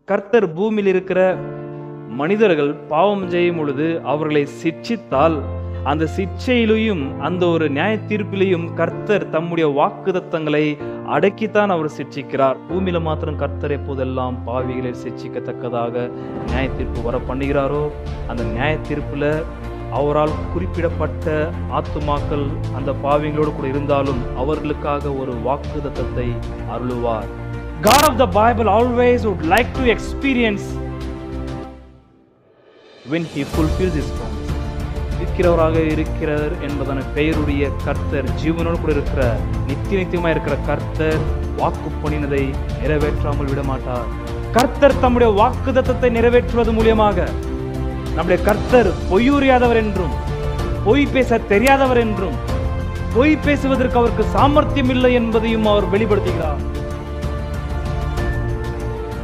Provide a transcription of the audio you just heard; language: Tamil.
கர்த்தர் பூமியில் இருக்கிற மனிதர்கள் பாவம் செய்யும் பொழுது அவர்களை சிட்சித்தால் அந்த சிட்சையிலையும் அந்த ஒரு நியாய தீர்ப்பிலையும் கர்த்தர் தம்முடைய வாக்குத்தத்தங்களை அடக்கித்தான் அவர் சிட்சிக்கிறார். பூமியில மாத்திரம் கர்த்தர் எப்போதெல்லாம் பாவிகளை சிட்சிக்கத்தக்கதாக நியாய தீர்ப்பு வர பண்ணுகிறாரோ அந்த நியாய தீர்ப்புல அவரால் குறிப்பிடப்பட்ட ஆத்துமாக்கள் அந்த பாவிகளோடு கூட இருந்தாலும் அவர்களுக்காக ஒரு வாக்குத்தத்தத்தை அருளுவார். God of the Bible always would like to experience when he fulfills his promise. இருக்கிறவராக இருக்கிறார் என்பதான பெயருடைய கர்த்தர், ஜீவனோடு கூட இருக்கிற நித்தியமாய் இருக்கிற கர்த்தர் வாக்கு பண்ணினதை நிறைவேற்றாமல் விடமாட்டார். கர்த்தர் தம்முடைய வாக்குத்தத்தத்தை நிறைவேற்றுவது மூலியமாக நம்முடைய கர்த்தர் பொய்யுரையாதவர் என்றும் பொய் பேச தெரியாதவர் என்றும் பொய் பேசுவதற்கு அவருக்கு சாமர்த்தியம் இல்லை என்பதையும் அவர் வெளிப்படுத்துகிறார்.